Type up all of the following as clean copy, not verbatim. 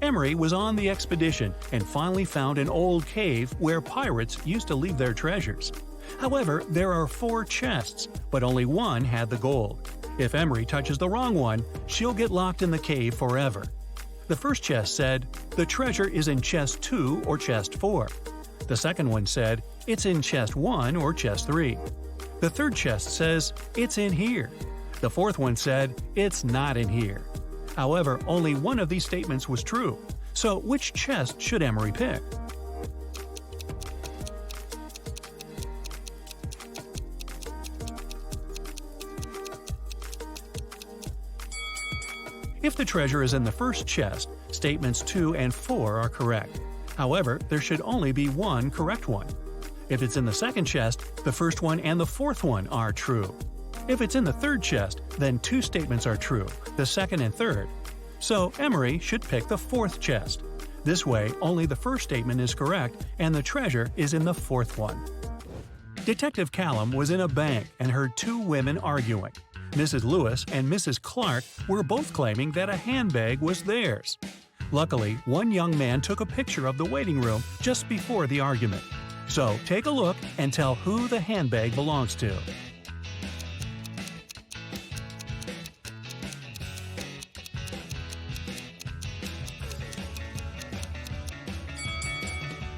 Emery was on the expedition and finally found an old cave where pirates used to leave their treasures. However, there are 4 chests, but only one had the gold. If Emery touches the wrong one, she'll get locked in the cave forever. The first chest said, "The treasure is in chest 2 or chest 4." The second one said, "It's in chest 1 or chest 3." The third chest says, "It's in here." The fourth one said, "It's not in here." However, only one of these statements was true. So which chest should Emery pick? If the treasure is in the first chest, statements 2 and 4 are correct. However, there should only be one correct one. If it's in the second chest, the first one and the fourth one are true. If it's in the third chest, then 2 statements are true, the second and third. So Emery should pick the fourth chest. This way, only the first statement is correct and the treasure is in the fourth one. Detective Callum was in a bank and heard 2 women arguing. Mrs. Lewis and Mrs. Clark were both claiming that a handbag was theirs. Luckily, one young man took a picture of the waiting room just before the argument. So take a look and tell who the handbag belongs to.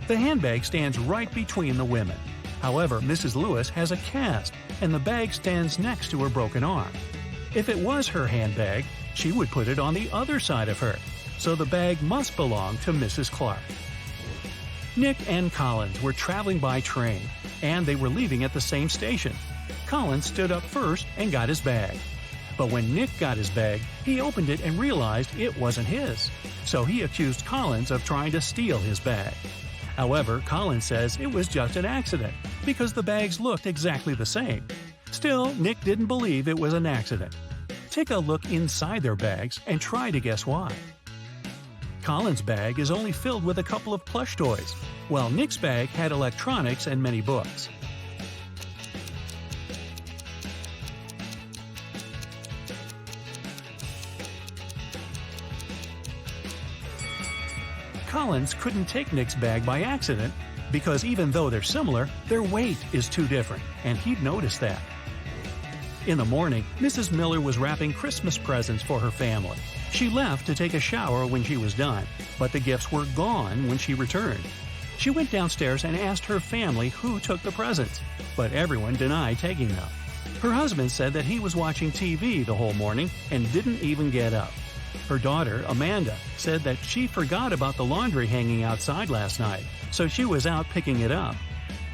The handbag stands right between the women. However, Mrs. Lewis has a cast, and the bag stands next to her broken arm. If it was her handbag, she would put it on the other side of her, so the bag must belong to Mrs. Clark. Nick and Collins were traveling by train, and they were leaving at the same station. Collins stood up first and got his bag. But when Nick got his bag, he opened it and realized it wasn't his, so he accused Collins of trying to steal his bag. However, Collins says it was just an accident, because the bags looked exactly the same. Still, Nick didn't believe it was an accident. Take a look inside their bags and try to guess why. Collins' bag is only filled with a couple of plush toys, while Nick's bag had electronics and many books. Collins couldn't take Nick's bag by accident because even though they're similar, their weight is too different, and he'd noticed that. In the morning, Mrs. Miller was wrapping Christmas presents for her family. She left to take a shower when she was done, but the gifts were gone when she returned. She went downstairs and asked her family who took the presents, but everyone denied taking them. Her husband said that he was watching TV the whole morning and didn't even get up. Her daughter, Amanda, said that she forgot about the laundry hanging outside last night, so she was out picking it up.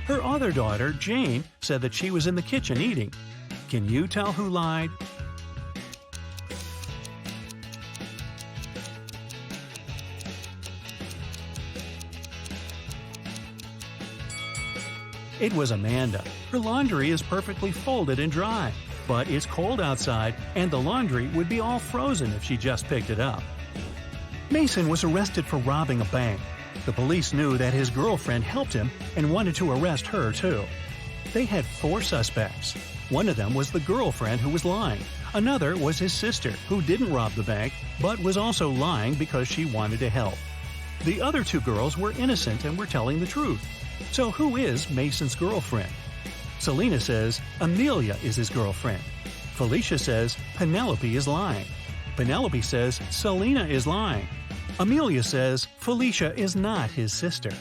Her other daughter, Jane, said that she was in the kitchen eating. Can you tell who lied? It was Amanda. Her laundry is perfectly folded and dry, but it's cold outside and the laundry would be all frozen if she just picked it up. Mason was arrested for robbing a bank. The police knew that his girlfriend helped him and wanted to arrest her too. They had 4 suspects. One of them was the girlfriend who was lying. Another was his sister, who didn't rob the bank, but was also lying because she wanted to help. The other 2 girls were innocent and were telling the truth. So who is Mason's girlfriend? Selena says Amelia is his girlfriend. Felicia says Penelope is lying. Penelope says Selena is lying. Amelia says Felicia is not his sister.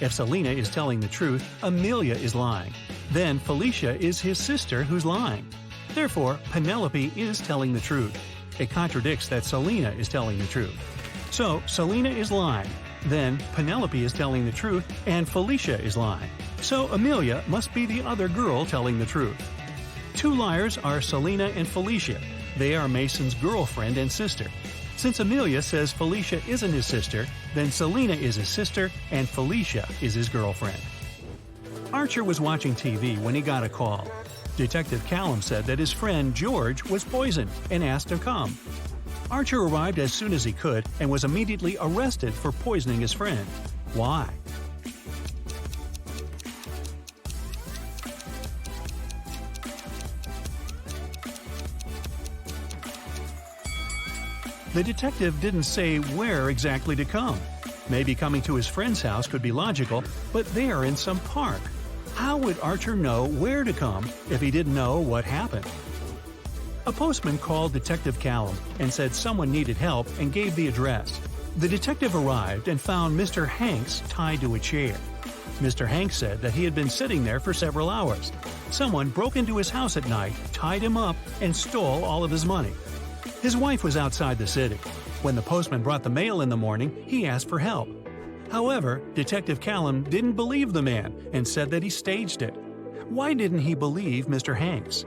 If Selena is telling the truth, Amelia is lying. Then Felicia is his sister who's lying. Therefore, Penelope is telling the truth. It contradicts that Selena is telling the truth. So, Selena is lying. Then, Penelope is telling the truth, and Felicia is lying. So, Amelia must be the other girl telling the truth. 2 liars are Selena and Felicia. They are Mason's girlfriend and sister. Since Amelia says Felicia isn't his sister, then Selena is his sister, and Felicia is his girlfriend. Archer was watching TV when he got a call. Detective Callum said that his friend George was poisoned and asked to come. Archer arrived as soon as he could and was immediately arrested for poisoning his friend. Why? The detective didn't say where exactly to come. Maybe coming to his friend's house could be logical, but they are in some park. How would Archer know where to come if he didn't know what happened? A postman called Detective Callum and said someone needed help and gave the address. The detective arrived and found Mr. Hanks tied to a chair. Mr. Hanks said that he had been sitting there for several hours. Someone broke into his house at night, tied him up, and stole all of his money. His wife was outside the city. When the postman brought the mail in the morning, he asked for help. However, Detective Callum didn't believe the man and said that he staged it. Why didn't he believe Mr. Hanks?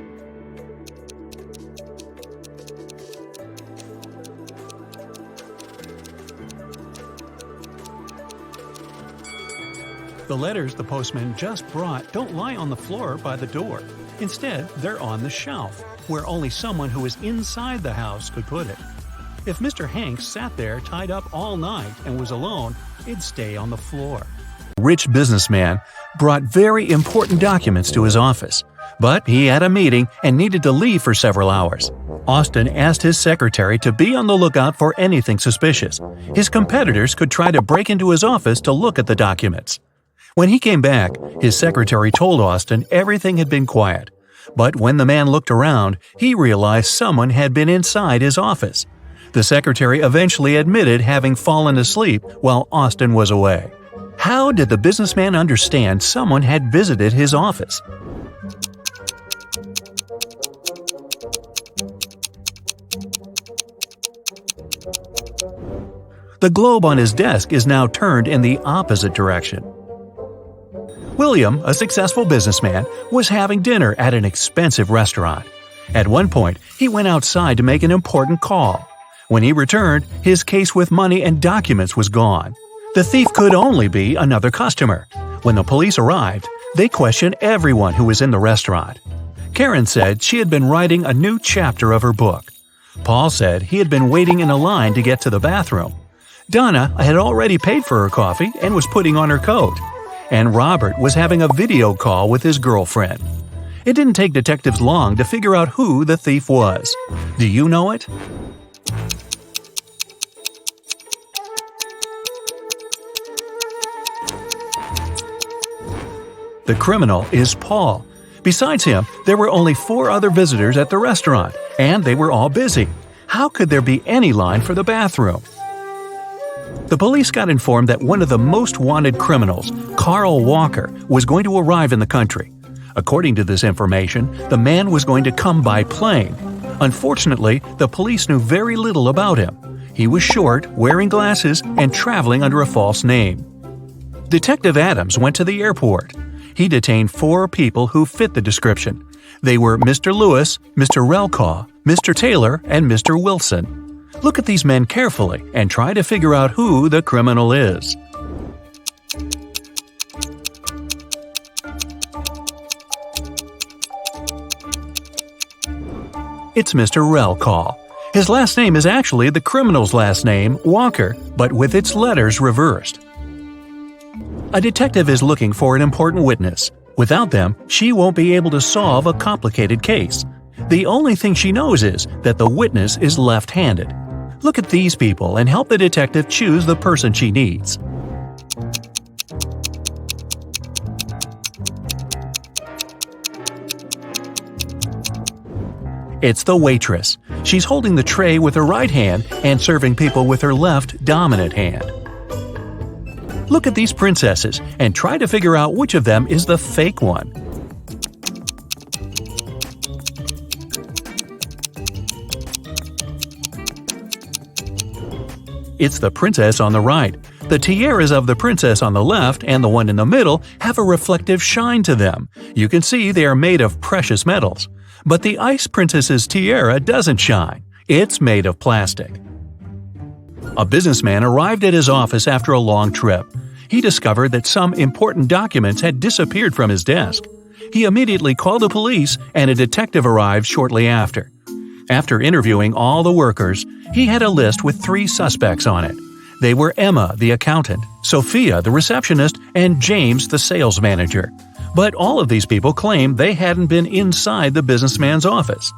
The letters the postman just brought don't lie on the floor by the door. Instead, they're on the shelf, where only someone who is inside the house could put it. If Mr. Hanks sat there tied up all night and was alone, it'd stay on the floor. A rich businessman brought very important documents to his office, but he had a meeting and needed to leave for several hours. Austin asked his secretary to be on the lookout for anything suspicious. His competitors could try to break into his office to look at the documents. When he came back, his secretary told Austin everything had been quiet. But when the man looked around, he realized someone had been inside his office. The secretary eventually admitted having fallen asleep while Austin was away. How did the businessman understand someone had visited his office? The globe on his desk is now turned in the opposite direction. William, a successful businessman, was having dinner at an expensive restaurant. At one point, he went outside to make an important call. When he returned, his case with money and documents was gone. The thief could only be another customer. When the police arrived, they questioned everyone who was in the restaurant. Karen said she had been writing a new chapter of her book. Paul said he had been waiting in a line to get to the bathroom. Donna had already paid for her coffee and was putting on her coat. And Robert was having a video call with his girlfriend. It didn't take detectives long to figure out who the thief was. Do you know it? The criminal is Paul. Besides him, there were only 4 other visitors at the restaurant, and they were all busy. How could there be any line for the bathroom? The police got informed that one of the most wanted criminals, Carl Walker, was going to arrive in the country. According to this information, the man was going to come by plane. Unfortunately, the police knew very little about him. He was short, wearing glasses, and traveling under a false name. Detective Adams went to the airport. He detained 4 people who fit the description. They were Mr. Lewis, Mr. Relcaw, Mr. Taylor, and Mr. Wilson. Look at these men carefully and try to figure out who the criminal is. It's Mr. Relcaw. His last name is actually the criminal's last name, Walker, but with its letters reversed. A detective is looking for an important witness. Without them, she won't be able to solve a complicated case. The only thing she knows is that the witness is left-handed. Look at these people and help the detective choose the person she needs. It's the waitress. She's holding the tray with her right hand and serving people with her left dominant hand. Look at these princesses and try to figure out which of them is the fake one. It's the princess on the right. The tiaras of the princess on the left and the one in the middle have a reflective shine to them. You can see they are made of precious metals. But the ice princess's tiara doesn't shine. It's made of plastic. A businessman arrived at his office after a long trip. He discovered that some important documents had disappeared from his desk. He immediately called the police and a detective arrived shortly after. After interviewing all the workers, he had a list with 3 suspects on it. They were Emma, the accountant, Sophia, the receptionist, and James, the sales manager. But all of these people claimed they hadn't been inside the businessman's office.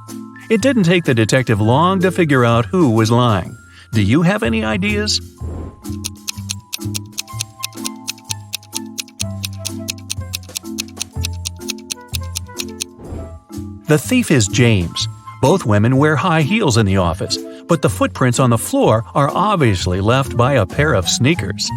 It didn't take the detective long to figure out who was lying. Do you have any ideas? The thief is James. Both women wear high heels in the office, but the footprints on the floor are obviously left by a pair of sneakers.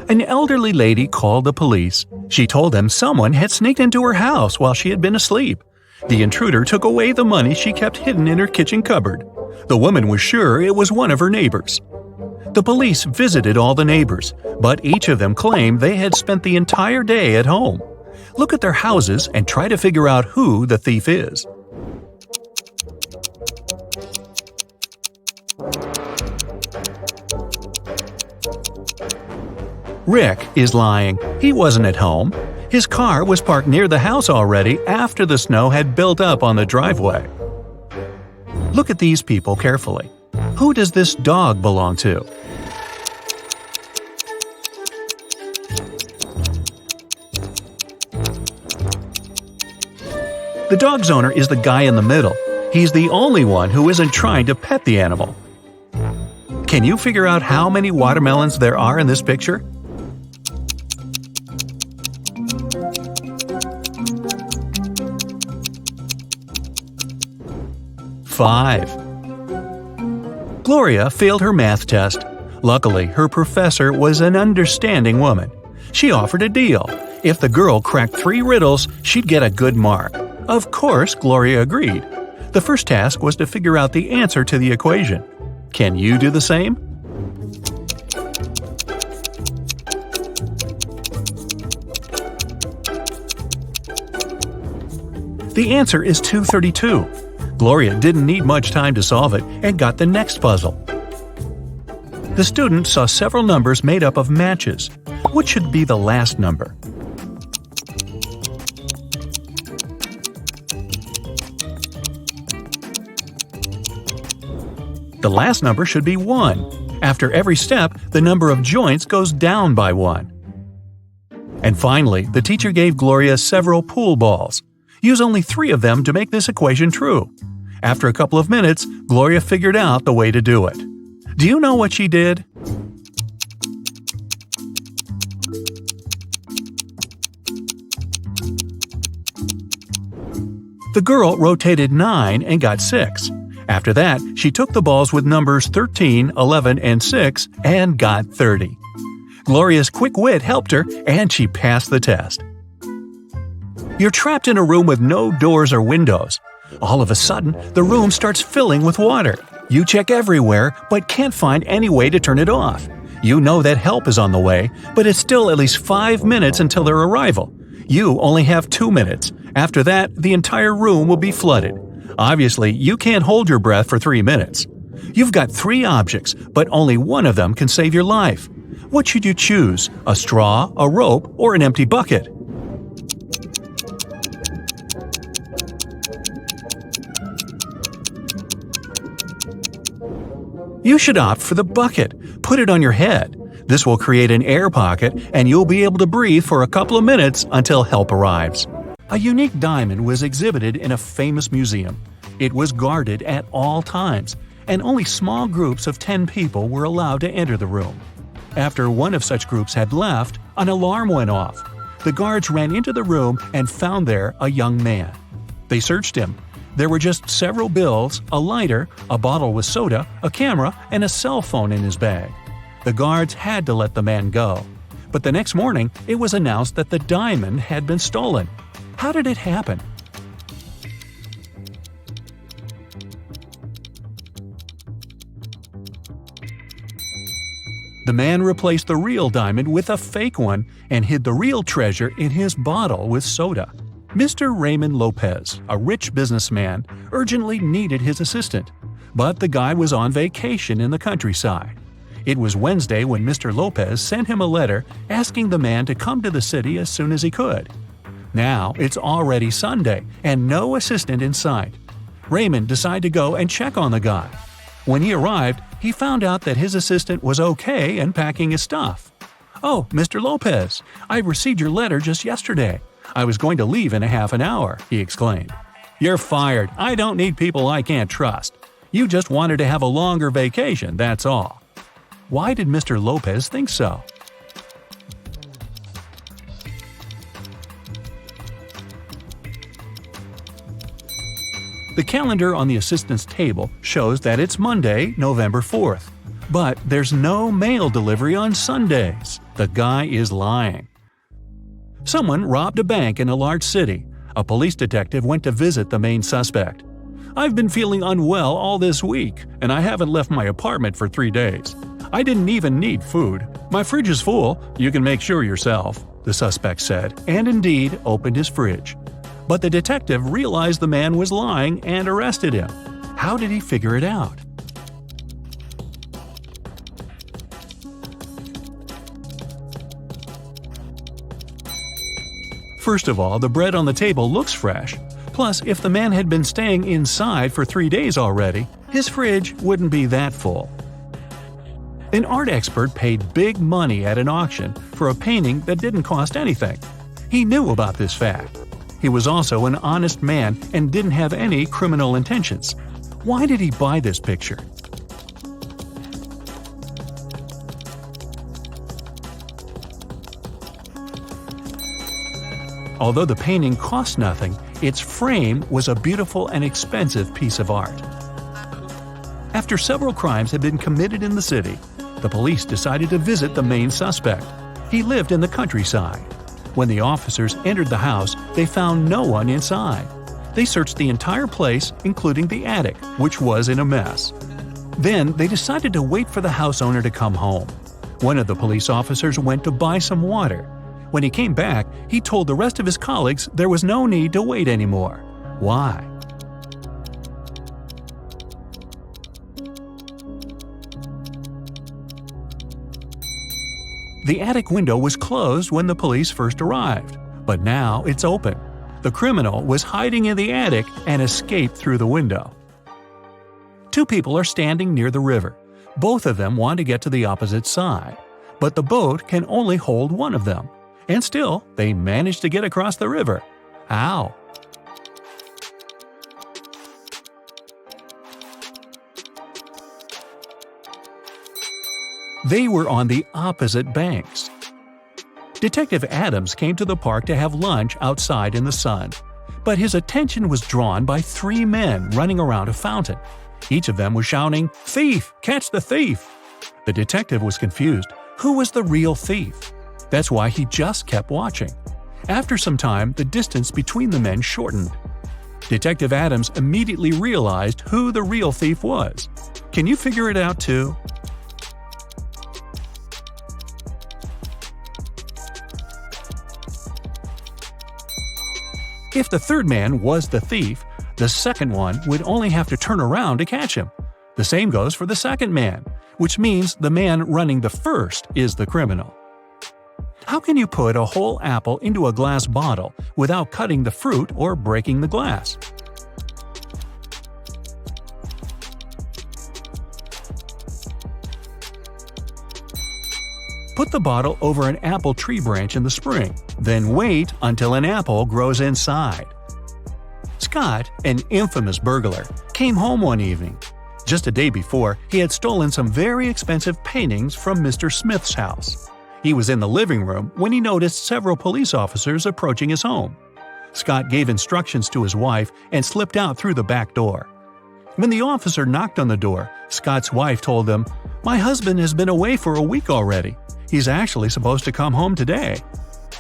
An elderly lady called the police. She told them someone had sneaked into her house while she had been asleep. The intruder took away the money she kept hidden in her kitchen cupboard. The woman was sure it was one of her neighbors. The police visited all the neighbors, but each of them claimed they had spent the entire day at home. Look at their houses and try to figure out who the thief is. Rick is lying. He wasn't at home. His car was parked near the house already after the snow had built up on the driveway. Look at these people carefully. Who does this dog belong to? The dog's owner is the guy in the middle. He's the only one who isn't trying to pet the animal. Can you figure out how many watermelons there are in this picture? Five. Gloria failed her math test. Luckily, her professor was an understanding woman. She offered a deal. If the girl cracked 3 riddles, she'd get a good mark. Of course, Gloria agreed. The first task was to figure out the answer to the equation. Can you do the same? The answer is 232. Gloria didn't need much time to solve it and got the next puzzle. The student saw several numbers made up of matches. What should be the last number? The last number should be 1. After every step, the number of joints goes down by 1. And finally, the teacher gave Gloria several pool balls. Use only 3 of them to make this equation true. After a couple of minutes, Gloria figured out the way to do it. Do you know what she did? The girl rotated 9 and got 6. After that, she took the balls with numbers 13, 11, and 6 and got 30. Gloria's quick wit helped her, and she passed the test. You're trapped in a room with no doors or windows. All of a sudden, the room starts filling with water. You check everywhere, but can't find any way to turn it off. You know that help is on the way, but it's still at least 5 minutes until their arrival. You only have 2 minutes. After that, the entire room will be flooded. Obviously, you can't hold your breath for 3 minutes. You've got 3 objects, but only one of them can save your life. What should you choose? A straw, a rope, or an empty bucket? You should opt for the bucket. Put it on your head. This will create an air pocket, and you'll be able to breathe for a couple of minutes until help arrives. A unique diamond was exhibited in a famous museum. It was guarded at all times, and only small groups of 10 people were allowed to enter the room. After one of such groups had left, an alarm went off. The guards ran into the room and found there a young man. They searched him. There were just several bills, a lighter, a bottle with soda, a camera, and a cell phone in his bag. The guards had to let the man go. But the next morning, it was announced that the diamond had been stolen. How did it happen? The man replaced the real diamond with a fake one and hid the real treasure in his bottle with soda. Mr. Raymond Lopez, a rich businessman, urgently needed his assistant, but the guy was on vacation in the countryside. It was Wednesday when Mr. Lopez sent him a letter asking the man to come to the city as soon as he could. Now it's already Sunday and no assistant in sight. Raymond decided to go and check on the guy. When he arrived, he found out that his assistant was okay and packing his stuff. "Oh, Mr. Lopez, I received your letter just yesterday. I was going to leave in a half an hour," he exclaimed. "You're fired. I don't need people I can't trust." You just wanted to have a longer vacation, that's all. Why did Mr. Lopez think so? The calendar on the assistant's table shows that it's Monday, November 4th. But there's no mail delivery on Sundays. The guy is lying. Someone robbed a bank in a large city. A police detective went to visit the main suspect. "I've been feeling unwell all this week, and I haven't left my apartment for 3 days. I didn't even need food. My fridge is full, you can make sure yourself," the suspect said, and indeed opened his fridge. But the detective realized the man was lying and arrested him. How did he figure it out? First of all, the bread on the table looks fresh. Plus, if the man had been staying inside for 3 days already, his fridge wouldn't be that full. An art expert paid big money at an auction for a painting that didn't cost anything. He knew about this fact. He was also an honest man and didn't have any criminal intentions. Why did he buy this picture? Although the painting cost nothing, its frame was a beautiful and expensive piece of art. After several crimes had been committed in the city, the police decided to visit the main suspect. He lived in the countryside. When the officers entered the house, they found no one inside. They searched the entire place, including the attic, which was in a mess. Then they decided to wait for the house owner to come home. One of the police officers went to buy some water. When he came back, he told the rest of his colleagues there was no need to wait anymore. Why? The attic window was closed when the police first arrived, but now it's open. The criminal was hiding in the attic and escaped through the window. Two people are standing near the river. Both of them want to get to the opposite side, but the boat can only hold one of them. And still, they manage to get across the river. How? They were on the opposite banks. Detective Adams came to the park to have lunch outside in the sun, but his attention was drawn by 3 men running around a fountain. Each of them was shouting, "Thief! Catch the thief!" The detective was confused. Who was the real thief? That's why he just kept watching. After some time, the distance between the men shortened. Detective Adams immediately realized who the real thief was. Can you figure it out too? If the third man was the thief, the second one would only have to turn around to catch him. The same goes for the second man, which means the man running the first is the criminal. How can you put a whole apple into a glass bottle without cutting the fruit or breaking the glass? Put the bottle over an apple tree branch in the spring, then wait until an apple grows inside. Scott, an infamous burglar, came home one evening. Just a day before, he had stolen some very expensive paintings from Mr. Smith's house. He was in the living room when he noticed several police officers approaching his home. Scott gave instructions to his wife and slipped out through the back door. When the officer knocked on the door, Scott's wife told them, "My husband has been away for a week already. He's actually supposed to come home today."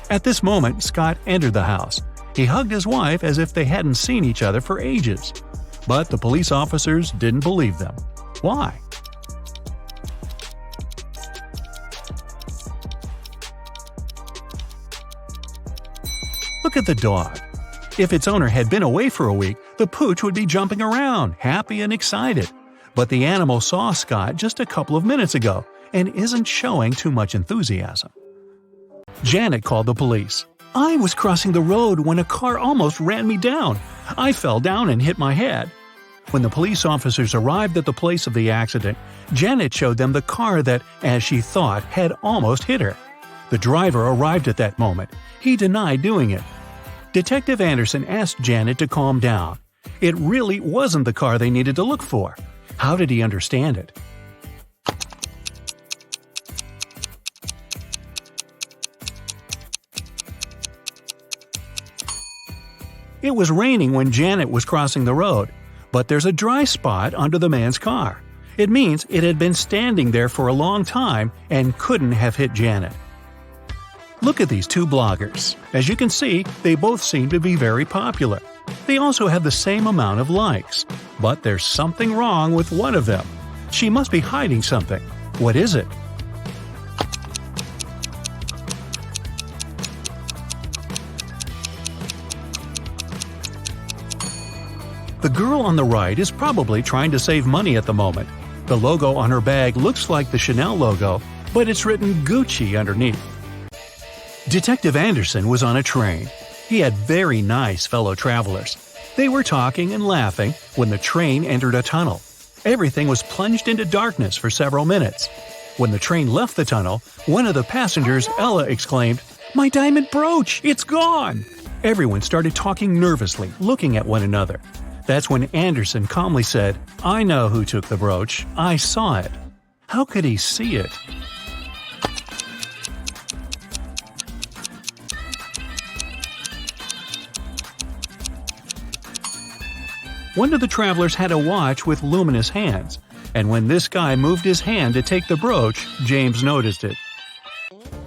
At this moment, Scott entered the house. He hugged his wife as if they hadn't seen each other for ages. But the police officers didn't believe them. Why? Look at the dog. If its owner had been away for a week, the pooch would be jumping around, happy and excited. But the animal saw Scott just a couple of minutes ago and isn't showing too much enthusiasm. Janet called the police. "I was crossing the road when a car almost ran me down. I fell down and hit my head." When the police officers arrived at the place of the accident, Janet showed them the car that, as she thought, had almost hit her. The driver arrived at that moment. He denied doing it. Detective Anderson asked Janet to calm down. It really wasn't the car they needed to look for. How did he understand it? It was raining when Janet was crossing the road, but there's a dry spot under the man's car. It means it had been standing there for a long time and couldn't have hit Janet. Look at these two bloggers. As you can see, they both seem to be very popular. They also have the same amount of likes. But there's something wrong with one of them. She must be hiding something. What is it? The girl on the right is probably trying to save money at the moment. The logo on her bag looks like the Chanel logo, but it's written Gucci underneath. Detective Anderson was on a train. He had very nice fellow travelers. They were talking and laughing when the train entered a tunnel. Everything was plunged into darkness for several minutes. When the train left the tunnel, one of the passengers, Ella, exclaimed, "My diamond brooch! It's gone!" Everyone started talking nervously, looking at one another. That's when Anderson calmly said, "I know who took the brooch. I saw it." How could he see it? One of the travelers had a watch with luminous hands, and when this guy moved his hand to take the brooch, James noticed it.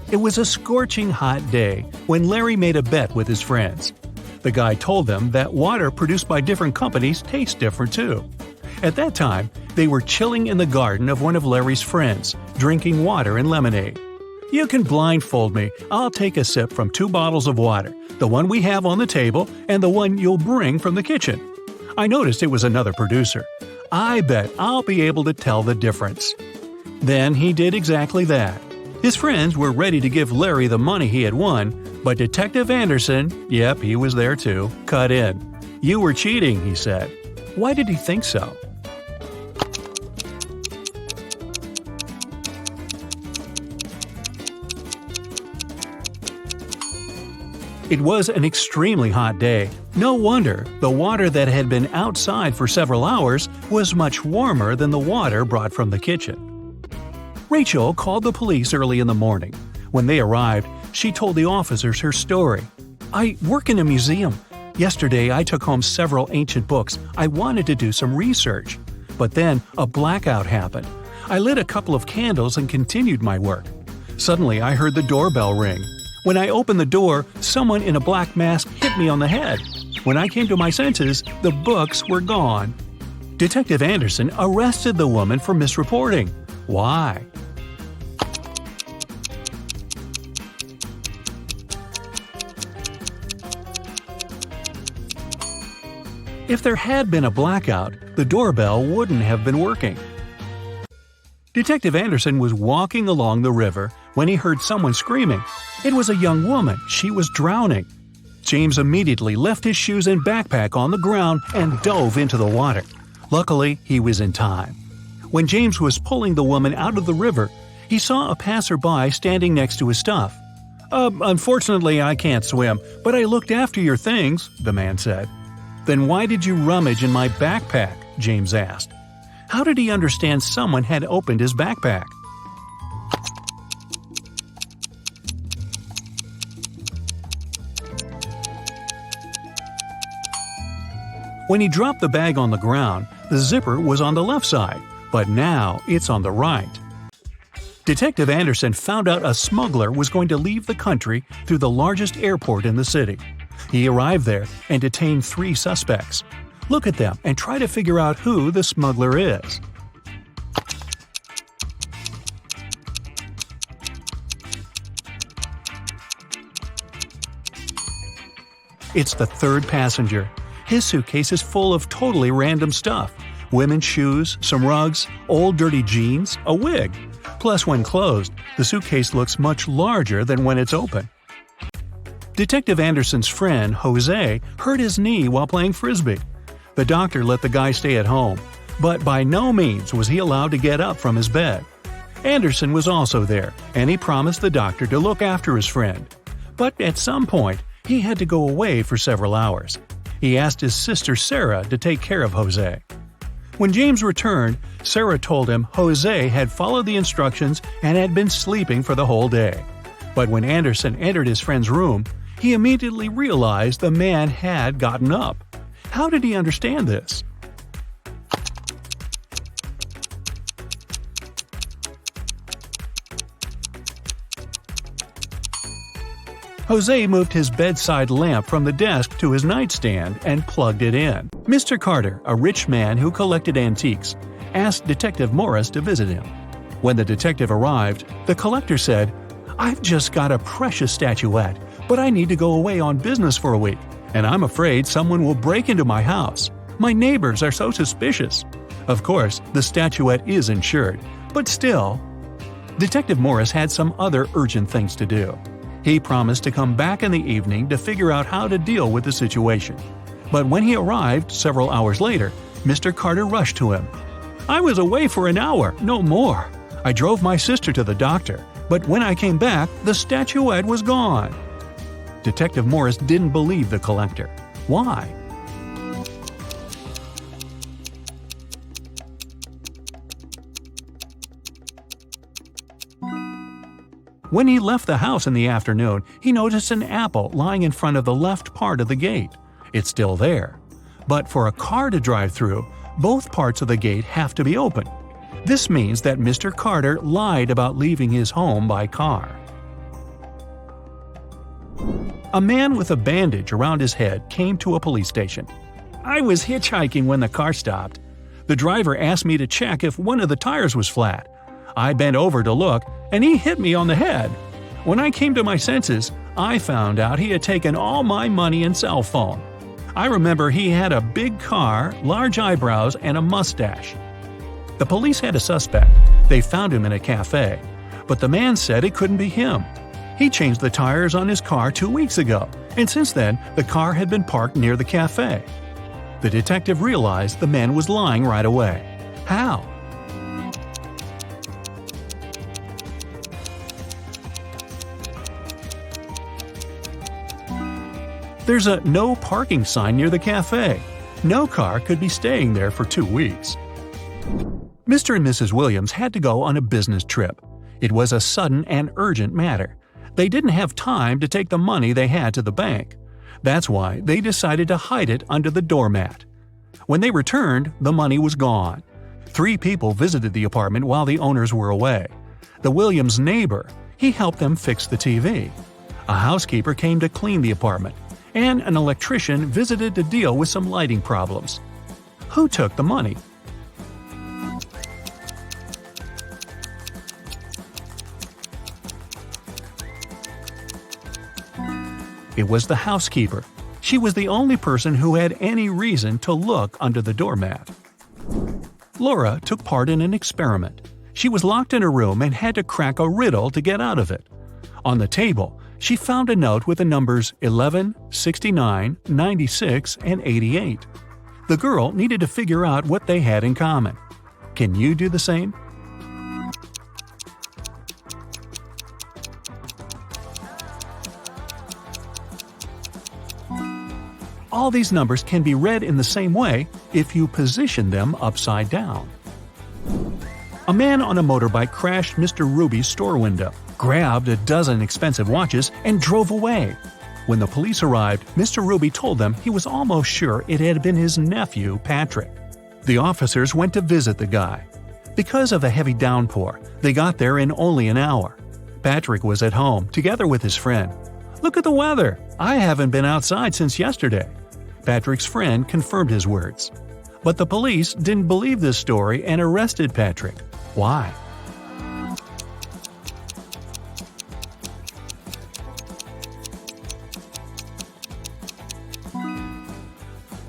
It was a scorching hot day when Larry made a bet with his friends. The guy told them that water produced by different companies tastes different too. At that time, they were chilling in the garden of one of Larry's friends, drinking water and lemonade. "You can blindfold me. I'll take a sip from 2 bottles of water, the one we have on the table and the one you'll bring from the kitchen." I noticed it was another producer. I bet I'll be able to tell the difference. Then he did exactly that. His friends were ready to give Larry the money he had won, but Detective Anderson, yep, he was there too, cut in. "You were cheating," he said. Why did he think so? It was an extremely hot day. No wonder the water that had been outside for several hours was much warmer than the water brought from the kitchen. Rachel called the police early in the morning. When they arrived, she told the officers her story. "I work in a museum. Yesterday I took home several ancient books. I wanted to do some research. But then a blackout happened. I lit a couple of candles and continued my work. Suddenly I heard the doorbell ring. When I opened the door, someone in a black mask hit me on the head. When I came to my senses, the books were gone." Detective Anderson arrested the woman for misreporting. Why? If there had been a blackout, the doorbell wouldn't have been working. Detective Anderson was walking along the river when he heard someone screaming. It was a young woman. She was drowning. James immediately left his shoes and backpack on the ground and dove into the water. Luckily, he was in time. When James was pulling the woman out of the river, he saw a passerby standing next to his stuff. Unfortunately, I can't swim, but I looked after your things," the man said. "Then why did you rummage in my backpack?" James asked. How did he understand someone had opened his backpack? When he dropped the bag on the ground, the zipper was on the left side, but now it's on the right. Detective Anderson found out a smuggler was going to leave the country through the largest airport in the city. He arrived there and detained 3 suspects. Look at them and try to figure out who the smuggler is. It's the 3rd passenger. His suitcase is full of totally random stuff. Women's shoes, some rugs, old dirty jeans, a wig. Plus, when closed, the suitcase looks much larger than when it's open. Detective Anderson's friend, Jose, hurt his knee while playing frisbee. The doctor let the guy stay at home, but by no means was he allowed to get up from his bed. Anderson was also there, and he promised the doctor to look after his friend. But at some point, he had to go away for several hours. He asked his sister Sarah to take care of Jose. When James returned, Sarah told him Jose had followed the instructions and had been sleeping for the whole day. But when Anderson entered his friend's room, he immediately realized the man had gotten up. How did he understand this? Jose moved his bedside lamp from the desk to his nightstand and plugged it in. Mr. Carter, a rich man who collected antiques, asked Detective Morris to visit him. When the detective arrived, the collector said, "I've just got a precious statuette, but I need to go away on business for a week, and I'm afraid someone will break into my house. My neighbors are so suspicious." Of course, the statuette is insured, but still. Detective Morris had some other urgent things to do. He promised to come back in the evening to figure out how to deal with the situation. But when he arrived several hours later, Mr. Carter rushed to him. "I was away for an hour, no more. I drove my sister to the doctor, but when I came back, the statuette was gone." Detective Morris didn't believe the collector. Why? When he left the house in the afternoon, he noticed an apple lying in front of the left part of the gate. It's still there. But for a car to drive through, both parts of the gate have to be open. This means that Mr. Carter lied about leaving his home by car. A man with a bandage around his head came to a police station. "I was hitchhiking when the car stopped. The driver asked me to check if one of the tires was flat. I bent over to look, and he hit me on the head. When I came to my senses, I found out he had taken all my money and cell phone. I remember he had a big car, large eyebrows, and a mustache." The police had a suspect. They found him in a cafe. But the man said it couldn't be him. He changed the tires on his car 2 weeks ago, and since then, the car had been parked near the cafe. The detective realized the man was lying right away. How? There's a no parking sign near the cafe. No car could be staying there for 2 weeks. Mr. and Mrs. Williams had to go on a business trip. It was a sudden and urgent matter. They didn't have time to take the money they had to the bank. That's why they decided to hide it under the doormat. When they returned, the money was gone. 3 people visited the apartment while the owners were away. The Williams' neighbor, he helped them fix the TV. A housekeeper came to clean the apartment, and an electrician visited to deal with some lighting problems. Who took the money? It was the housekeeper. She was the only person who had any reason to look under the doormat. Laura took part in an experiment. She was locked in a room and had to crack a riddle to get out of it. On the table, she found a note with the numbers 11, 69, 96, and 88. The girl needed to figure out what they had in common. Can you do the same? All these numbers can be read in the same way if you position them upside down. A man on a motorbike crashed Mr. Ruby's store window, grabbed a dozen expensive watches, and drove away. When the police arrived, Mr. Ruby told them he was almost sure it had been his nephew, Patrick. The officers went to visit the guy. Because of the heavy downpour, they got there in only an hour. Patrick was at home, together with his friend. "Look at the weather! I haven't been outside since yesterday." Patrick's friend confirmed his words. But the police didn't believe this story and arrested Patrick. Why?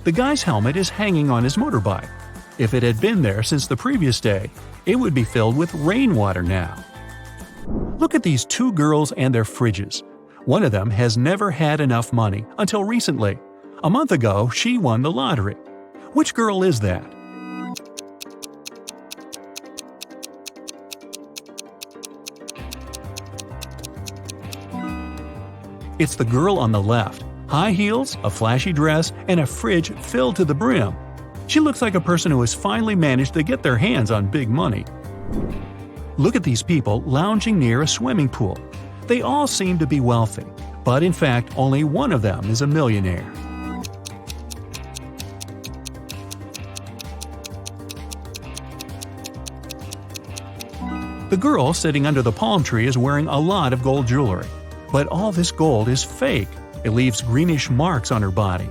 The guy's helmet is hanging on his motorbike. If it had been there since the previous day, it would be filled with rainwater now. Look at these 2 girls and their fridges. One of them has never had enough money until recently. A month ago, she won the lottery. Which girl is that? It's the girl on the left. High heels, a flashy dress, and a fridge filled to the brim. She looks like a person who has finally managed to get their hands on big money. Look at these people lounging near a swimming pool. They all seem to be wealthy, but in fact only one of them is a millionaire. The girl sitting under the palm tree is wearing a lot of gold jewelry. But all this gold is fake. It leaves greenish marks on her body.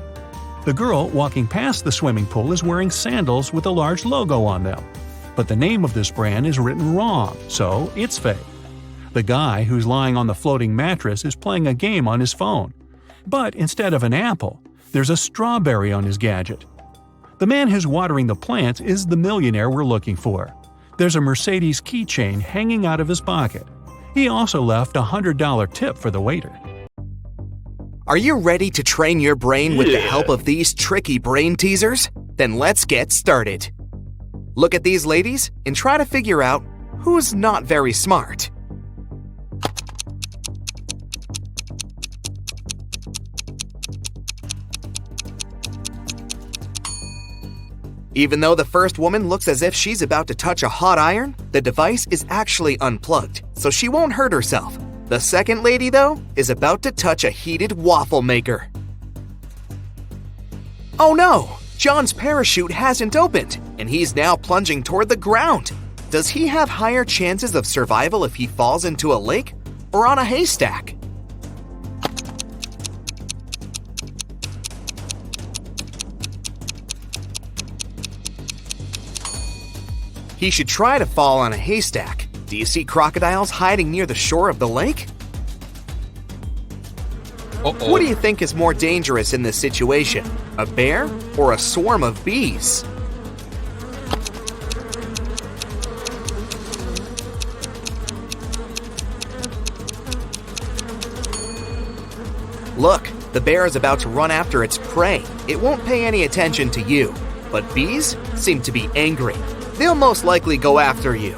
The girl walking past the swimming pool is wearing sandals with a large logo on them. But the name of this brand is written wrong, so it's fake. The guy who's lying on the floating mattress is playing a game on his phone. But instead of an apple, there's a strawberry on his gadget. The man who's watering the plants is the millionaire we're looking for. There's a Mercedes keychain hanging out of his pocket. He also left a $100 tip for the waiter. Are you ready to train your brain with the help of these tricky brain teasers? Then let's get started. Look at these ladies and try to figure out who's not very smart. Even though the first woman looks as if she's about to touch a hot iron, the device is actually unplugged, so she won't hurt herself. The second lady, though, is about to touch a heated waffle maker. Oh no! John's parachute hasn't opened, and he's now plunging toward the ground. Does he have higher chances of survival if he falls into a lake or on a haystack? He should try to fall on a haystack. Do you see crocodiles hiding near the shore of the lake? What do you think is more dangerous in this situation? A bear or a swarm of bees? Look, the bear is about to run after its prey. It won't pay any attention to you. But bees seem to be angry. They'll most likely go after you.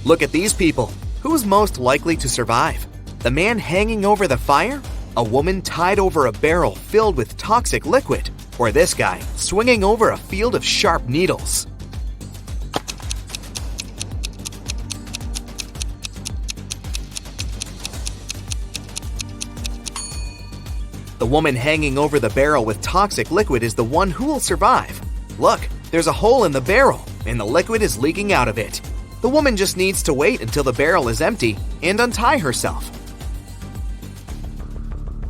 Look at these people. Who's most likely to survive? The man hanging over the fire? A woman tied over a barrel filled with toxic liquid? Or this guy swinging over a field of sharp needles? The woman hanging over the barrel with toxic liquid is the one who will survive. Look, there's a hole in the barrel, and the liquid is leaking out of it. The woman just needs to wait until the barrel is empty and untie herself.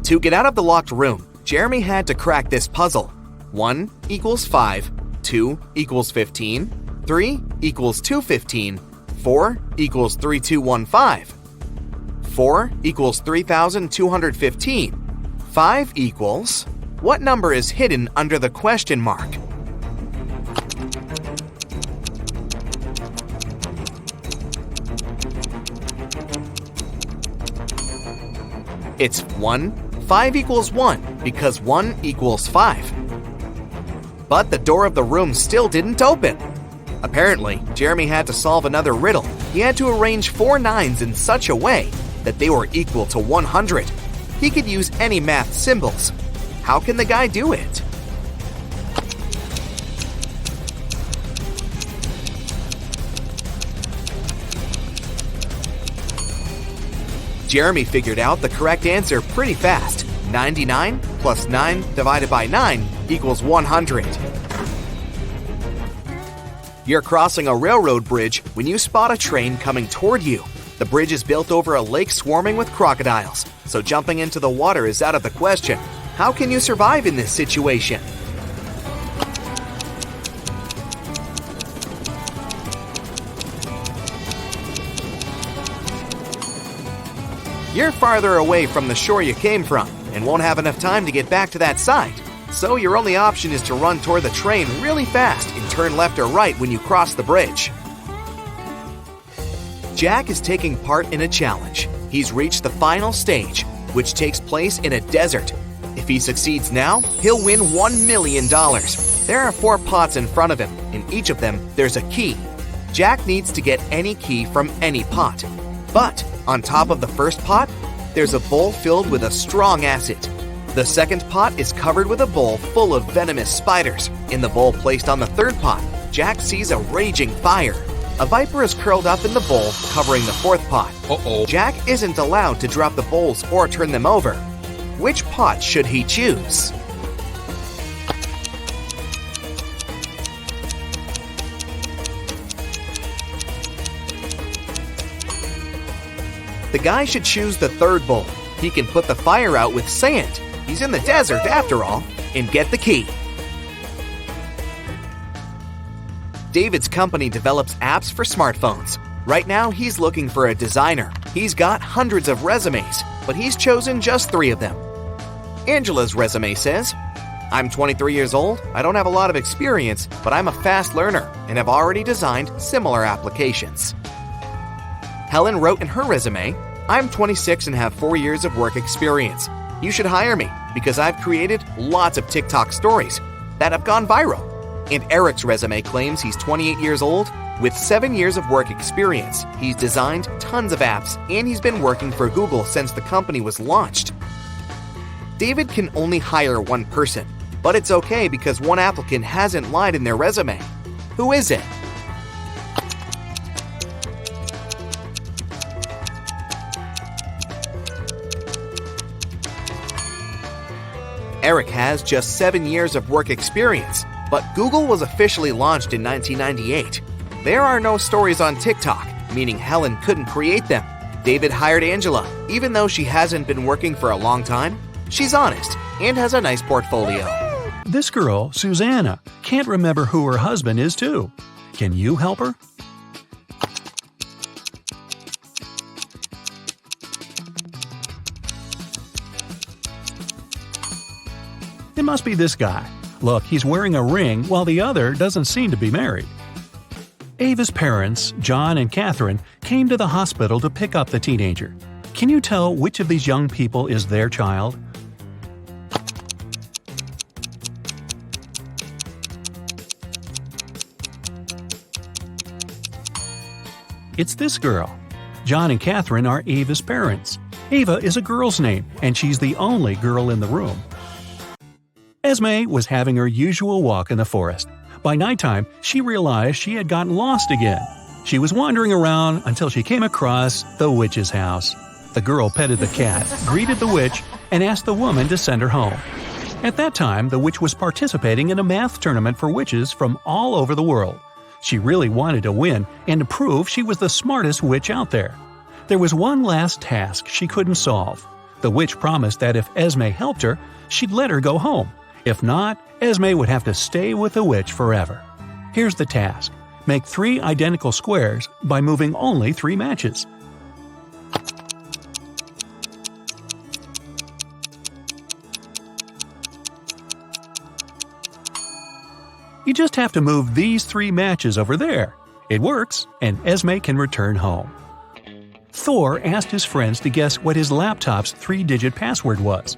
To get out of the locked room, Jeremy had to crack this puzzle. 1 equals 5, 2 equals 15, 3 equals 215, 4 equals 3215, 4 equals 3215, 5 equals... What number is hidden under the question mark? It's 1. 5 equals 1 because 1 equals 5. But the door of the room still didn't open. Apparently, Jeremy had to solve another riddle. He had to arrange 4 nines in such a way that they were equal to 100. He could use any math symbols. How can the guy do it? Jeremy figured out the correct answer pretty fast. 99 plus 9 divided by 9 equals 100. You're crossing a railroad bridge when you spot a train coming toward you. The bridge is built over a lake swarming with crocodiles, so jumping into the water is out of the question. How can you survive in this situation? You're farther away from the shore you came from and won't have enough time to get back to that side. So your only option is to run toward the train really fast and turn left or right when you cross the bridge. Jack is taking part in a challenge. He's reached the final stage, which takes place in a desert. If he succeeds now, he'll win $1 million. There are 4 pots in front of him. In each of them, there's a key. Jack needs to get any key from any pot. But on top of the first pot, there's a bowl filled with a strong acid. The second pot is covered with a bowl full of venomous spiders. In the bowl placed on the third pot, Jack sees a raging fire. A viper is curled up in the bowl, covering the fourth pot. Jack isn't allowed to drop the bowls or turn them over. Which pot should he choose? The guy should choose the third bowl. He can put the fire out with sand. He's in the desert after all, and get the key. David's company develops apps for smartphones. Right now, he's looking for a designer. He's got hundreds of resumes, but he's chosen just 3 of them. Angela's resume says, "I'm 23 years old, I don't have a lot of experience, but I'm a fast learner and have already designed similar applications." Helen wrote in her resume, "I'm 26 and have 4 years of work experience. You should hire me because I've created lots of TikTok stories that have gone viral." And Eric's resume claims he's 28 years old with 7 years of work experience. He's designed tons of apps and he's been working for Google since the company was launched. David can only hire one person, but it's okay because one applicant hasn't lied in their resume. Who is it? Eric has just 7 years of work experience, but Google was officially launched in 1998. There are no stories on TikTok, meaning Helen couldn't create them. David hired Angela, even though she hasn't been working for a long time. She's honest and has a nice portfolio. This girl, Susanna, can't remember who her husband is too. Can you help her? It must be this guy. Look, he's wearing a ring while the other doesn't seem to be married. Ava's parents, John and Catherine, came to the hospital to pick up the teenager. Can you tell which of these young people is their child? It's this girl. John and Catherine are Ava's parents. Ava is a girl's name, and she's the only girl in the room. Esme was having her usual walk in the forest. By nighttime, she realized she had gotten lost again. She was wandering around until she came across the witch's house. The girl petted the cat, greeted the witch, and asked the woman to send her home. At that time, the witch was participating in a math tournament for witches from all over the world. She really wanted to win and to prove she was the smartest witch out there. There was one last task she couldn't solve. The witch promised that if Esme helped her, she'd let her go home. If not, Esme would have to stay with the witch forever. Here's the task. Make 3 identical squares by moving only 3 matches. You just have to move these 3 matches over there. It works, and Esme can return home. Thor asked his friends to guess what his laptop's 3-digit password was.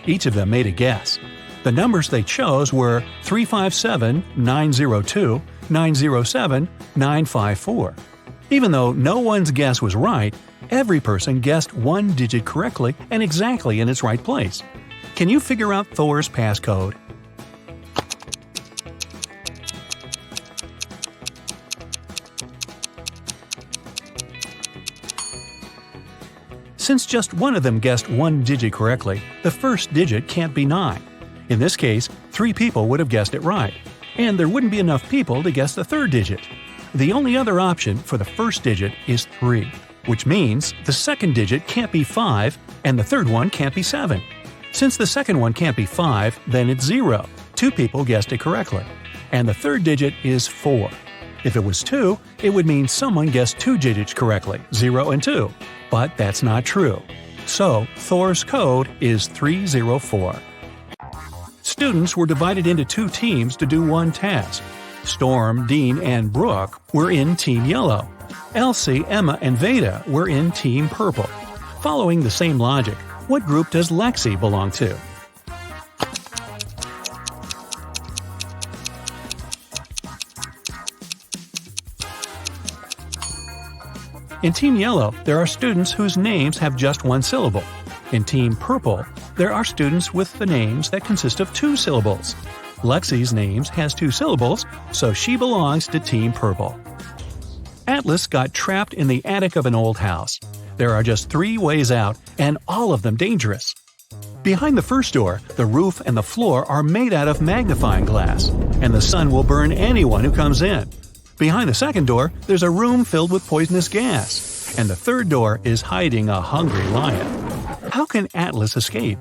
Each of them made a guess. The numbers they chose were 357, 902, 907, 954. Even though no one's guess was right, every person guessed 1 digit correctly and exactly in its right place. Can you figure out Thor's passcode? Since just one of them guessed 1 digit correctly, the first digit can't be 9. In this case, 3 people would have guessed it right, and there wouldn't be enough people to guess the third digit. The only other option for the first digit is 3, which means the second digit can't be 5 and the third one can't be 7. Since the second one can't be 5, then it's 0. 2 people guessed it correctly. And the third digit is 4. If it was 2, it would mean someone guessed 2 digits correctly, 0 and 2. But that's not true. So, Thor's code is 304. Students were divided into 2 teams to do one task. Storm, Dean, and Brooke were in Team Yellow. Elsie, Emma, and Veda were in Team Purple. Following the same logic, what group does Lexi belong to? In Team Yellow, there are students whose names have just one syllable. In Team Purple, there are students with the names that consist of 2 syllables. Lexi's name has 2 syllables, so she belongs to Team Purple. Atlas got trapped in the attic of an old house. There are just 3 ways out, and all of them dangerous. Behind the first door, the roof and the floor are made out of magnifying glass, and the sun will burn anyone who comes in. Behind the second door, there's a room filled with poisonous gas, and the third door is hiding a hungry lion. How can Atlas escape?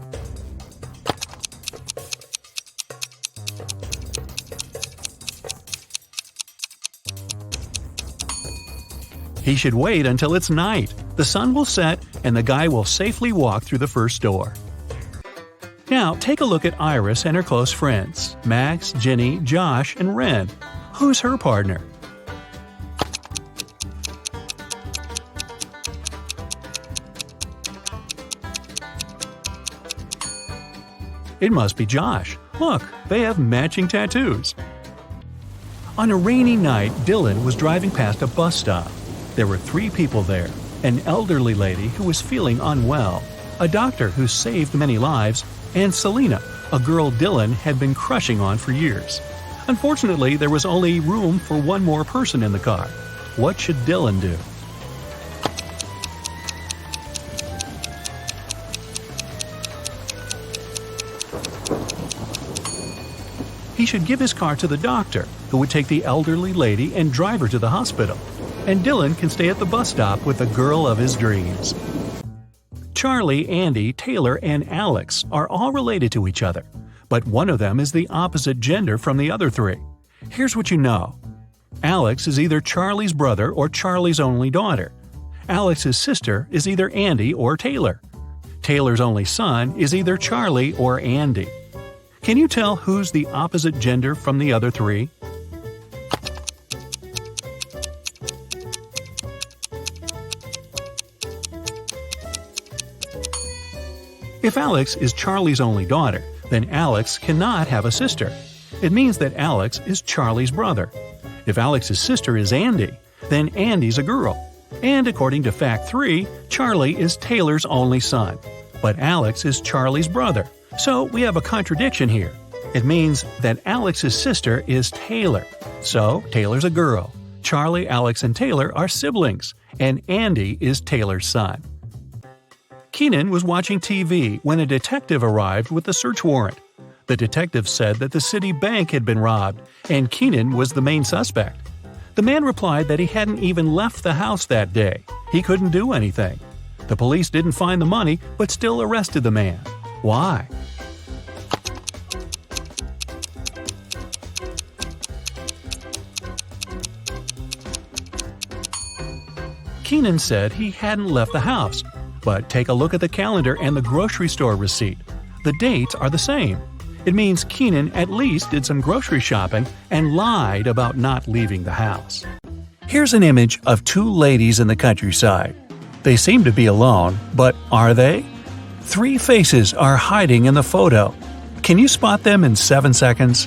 He should wait until it's night. The sun will set, and the guy will safely walk through the first door. Now, take a look at Iris and her close friends, Max, Ginny, Josh, and Ren. Who's her partner? It must be Josh. Look, they have matching tattoos. On a rainy night, Dylan was driving past a bus stop. There were 3 people there: an elderly lady who was feeling unwell, a doctor who saved many lives, and Selena, a girl Dylan had been crushing on for years. Unfortunately, there was only room for one more person in the car. What should Dylan do? He should give his car to the doctor, who would take the elderly lady and drive her to the hospital. And Dylan can stay at the bus stop with the girl of his dreams. Charlie, Andy, Taylor, and Alex are all related to each other, but one of them is the opposite gender from the other 3. Here's what you know. Alex is either Charlie's brother or Charlie's only daughter. Alex's sister is either Andy or Taylor. Taylor's only son is either Charlie or Andy. Can you tell who's the opposite gender from the other 3? If Alex is Charlie's only daughter, then Alex cannot have a sister. It means that Alex is Charlie's brother. If Alex's sister is Andy, then Andy's a girl. And according to fact 3, Charlie is Taylor's only son. But Alex is Charlie's brother. So we have a contradiction here. It means that Alex's sister is Taylor. So Taylor's a girl. Charlie, Alex, and Taylor are siblings. And Andy is Taylor's son. Keenan was watching TV when a detective arrived with a search warrant. The detective said that the city bank had been robbed, and Keenan was the main suspect. The man replied that he hadn't even left the house that day. He couldn't do anything. The police didn't find the money, but still arrested the man. Why? Keenan said he hadn't left the house. But take a look at the calendar and the grocery store receipt. The dates are the same. It means Keenan at least did some grocery shopping and lied about not leaving the house. Here's an image of 2 ladies in the countryside. They seem to be alone, but are they? 3 faces are hiding in the photo. Can you spot them in 7 seconds?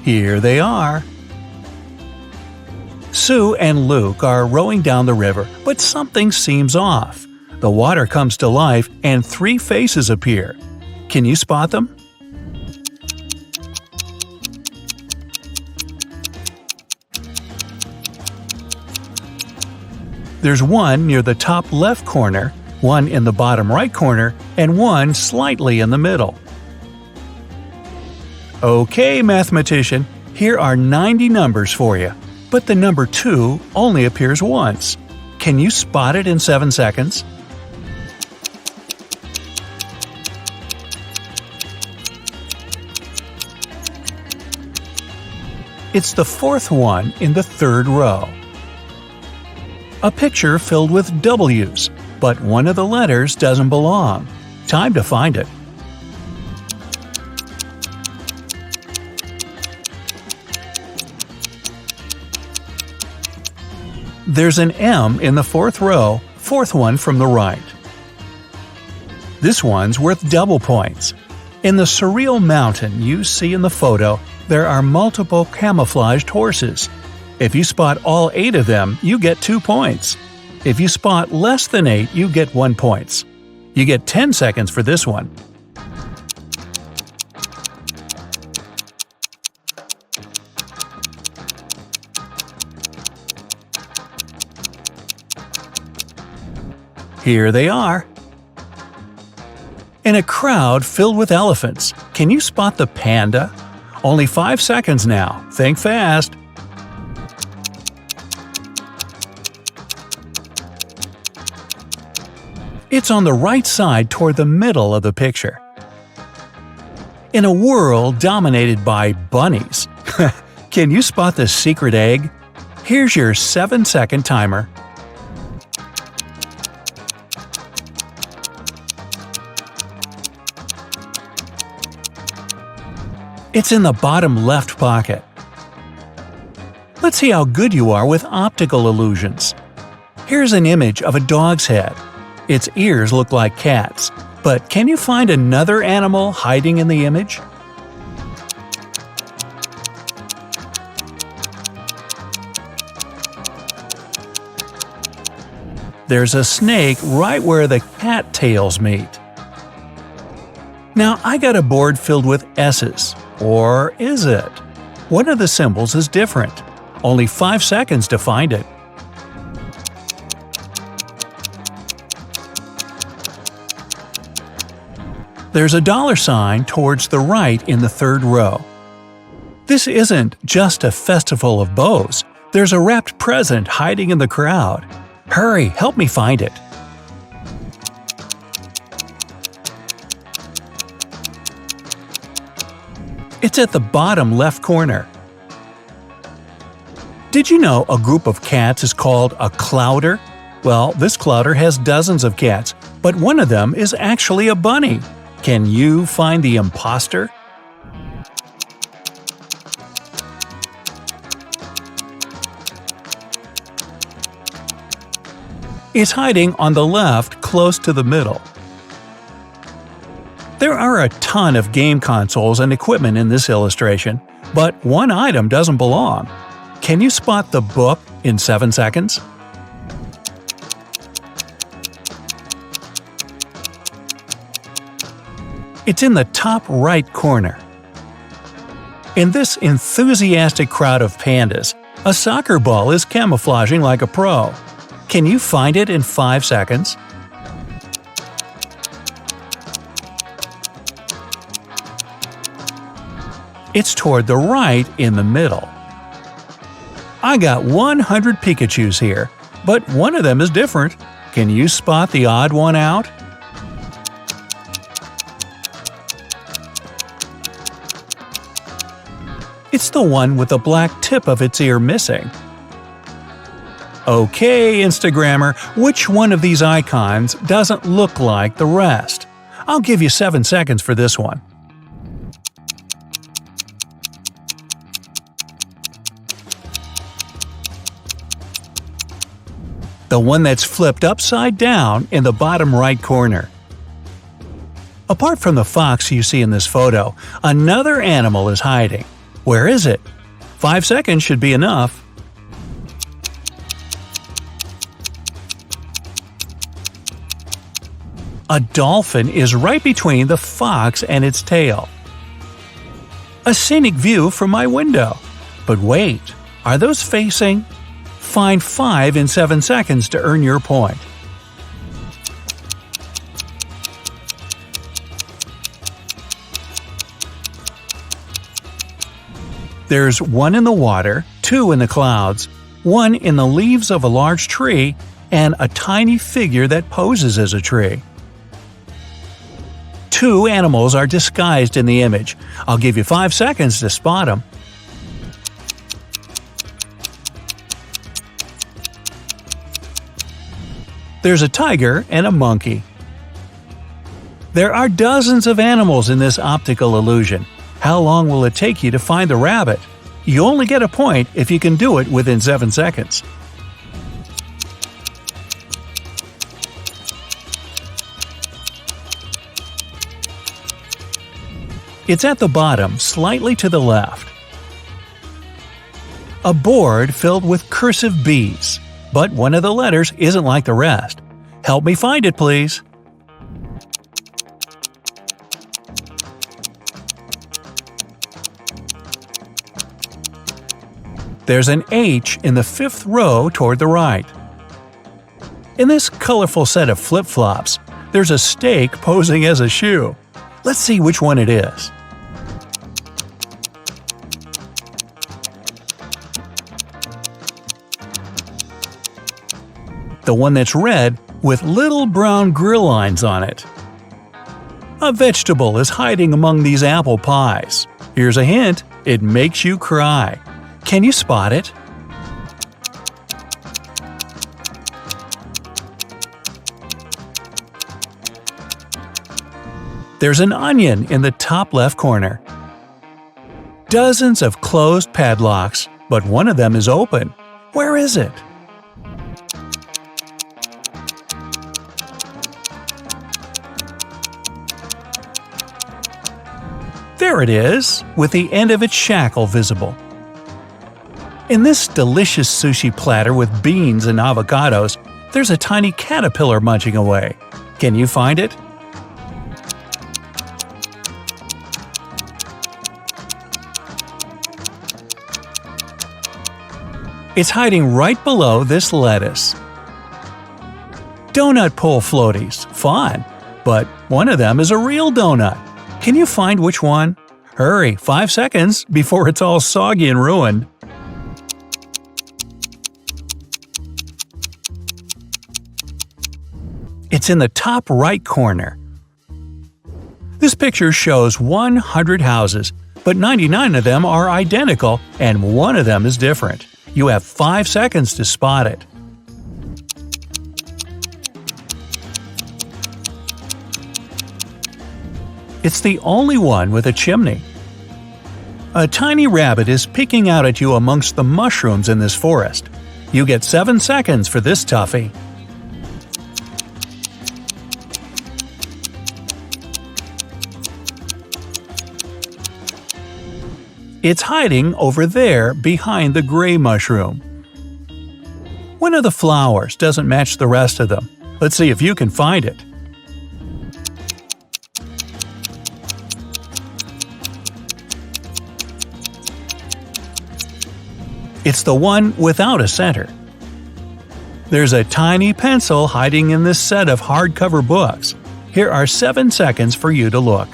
Here they are. Sue and Luke are rowing down the river, but something seems off. The water comes to life and 3 faces appear. Can you spot them? There's one near the top left corner, one in the bottom right corner, and one slightly in the middle. Okay, mathematician, here are 90 numbers for you, but the number 2 only appears once. Can you spot it in 7 seconds? It's the 4th one in the 3rd row. A picture filled with W's, but one of the letters doesn't belong. Time to find it. There's an M in the 4th row, 4th one from the right. This one's worth double points. In the surreal mountain you see in the photo, there are multiple camouflaged horses. If you spot all 8 of them, you get 2 points. If you spot less than 8, you get 1 point. You get 10 seconds for this one. Here they are. In a crowd filled with elephants, can you spot the panda? Only 5 seconds now. Think fast. It's on the right side toward the middle of the picture. In a world dominated by bunnies, can you spot the secret egg? Here's your 7-second timer. It's in the bottom left pocket. Let's see how good you are with optical illusions. Here's an image of a dog's head. Its ears look like cats, but can you find another animal hiding in the image? There's a snake right where the cat tails meet. Now I got a board filled with S's. Or is it? One of the symbols is different. Only 5 seconds to find it. There's a $sign towards the right in the 3rd row. This isn't just a festival of bows. There's a wrapped present hiding in the crowd. Hurry, help me find it. It's at the bottom left corner. Did you know a group of cats is called a clouder? Well, this clouder has dozens of cats, but one of them is actually a bunny. Can you find the imposter? It's hiding on the left close to the middle. There are a ton of game consoles and equipment in this illustration, but one item doesn't belong. Can you spot the book in 7 seconds? It's in the top right corner. In this enthusiastic crowd of pandas, a soccer ball is camouflaging like a pro. Can you find it in 5 seconds? It's toward the right in the middle. I got 100 Pikachus here, but one of them is different. Can you spot the odd one out? It's the one with the black tip of its ear missing. Okay, Instagrammer, which one of these icons doesn't look like the rest? I'll give you 7 seconds for this one. The one that's flipped upside down in the bottom right corner. Apart from the fox you see in this photo, another animal is hiding. Where is it? 5 seconds should be enough. A dolphin is right between the fox and its tail. A scenic view from my window. But wait, are those facing? Find 5 in 7 seconds to earn your point. There's 1 in the water, 2 in the clouds, 1 in the leaves of a large tree, and a tiny figure that poses as a tree. 2 animals are disguised in the image. I'll give you 5 seconds to spot them. There's a tiger and a monkey. There are dozens of animals in this optical illusion. How long will it take you to find the rabbit? You only get a point if you can do it within 7 seconds. It's at the bottom, slightly to the left. A board filled with cursive B's, but one of the letters isn't like the rest. Help me find it, please. There's an H in the 5th row toward the right. In this colorful set of flip-flops, there's a steak posing as a shoe. Let's see which one it is. The one that's red with little brown grill lines on it. A vegetable is hiding among these apple pies. Here's a hint, it makes you cry. Can you spot it? There's an onion in the top left corner. Dozens of closed padlocks, but one of them is open. Where is it? There it is, with the end of its shackle visible. In this delicious sushi platter with beans and avocados, there's a tiny caterpillar munching away. Can you find it? It's hiding right below this lettuce. Donut pull floaties, fun, but one of them is a real donut. Can you find which one? Hurry, 5 seconds before it's all soggy and ruined. It's in the top right corner. This picture shows 100 houses, but 99 of them are identical and one of them is different. You have 5 seconds to spot it. It's the only one with a chimney. A tiny rabbit is peeking out at you amongst the mushrooms in this forest. You get 7 seconds for this toughie. It's hiding over there behind the gray mushroom. One of the flowers doesn't match the rest of them. Let's see if you can find it. It's the one without a center. There's a tiny pencil hiding in this set of hardcover books. Here are 7 seconds for you to look.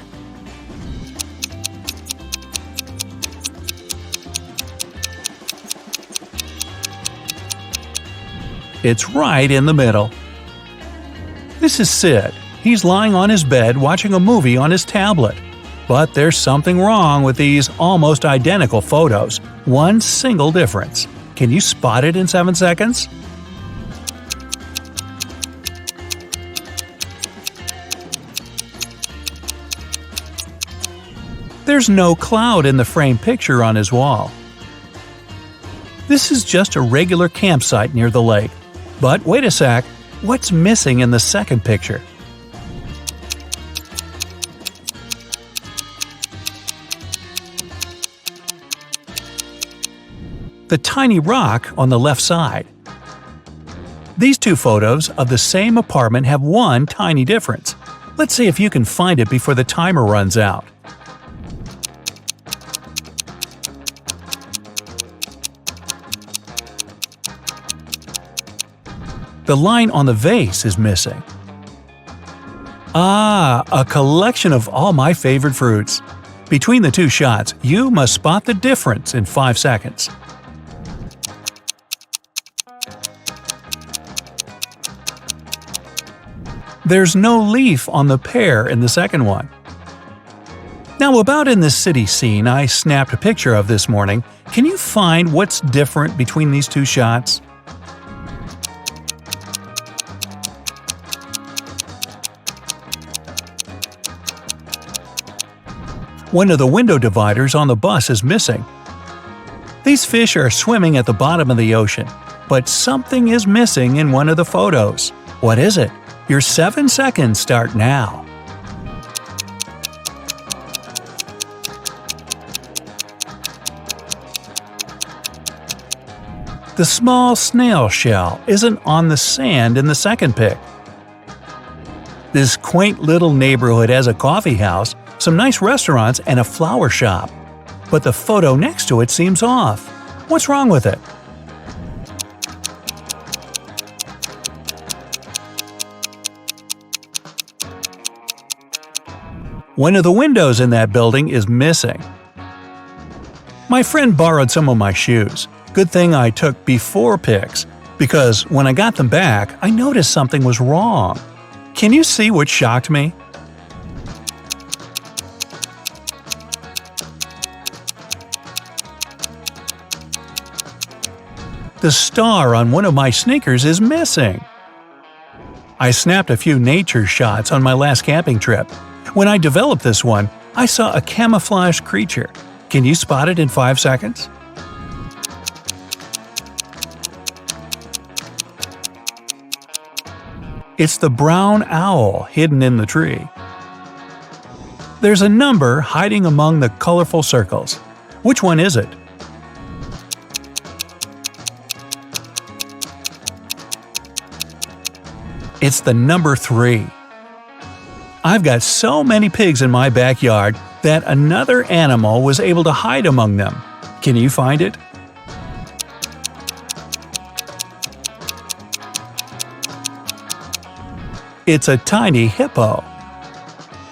It's right in the middle. This is Sid. He's lying on his bed watching a movie on his tablet. But there's something wrong with these almost identical photos. One single difference. Can you spot it in 7 seconds? There's no cloud in the framed picture on his wall. This is just a regular campsite near the lake. But wait a sec, what's missing in the second picture? The tiny rock on the left side. These two photos of the same apartment have one tiny difference. Let's see if you can find it before the timer runs out. The line on the vase is missing. Ah, a collection of all my favorite fruits. Between the two shots, you must spot the difference in 5 seconds. There's no leaf on the pear in the second one. Now, about in this city scene I snapped a picture of this morning, can you find what's different between these two shots? One of the window dividers on the bus is missing. These fish are swimming at the bottom of the ocean, but something is missing in one of the photos. What is it? Your 7 seconds start now. The small snail shell isn't on the sand in the second pic. This quaint little neighborhood has a coffee house, some nice restaurants, and a flower shop. But the photo next to it seems off. What's wrong with it? One of the windows in that building is missing. My friend borrowed some of my shoes. Good thing I took before pics, because when I got them back, I noticed something was wrong. Can you see what shocked me? The star on one of my sneakers is missing. I snapped a few nature shots on my last camping trip. When I developed this one, I saw a camouflaged creature. Can you spot it in 5 seconds? It's the brown owl hidden in the tree. There's a number hiding among the colorful circles. Which one is it? It's the number 3. I've got so many pigs in my backyard that another animal was able to hide among them. Can you find it? It's a tiny hippo.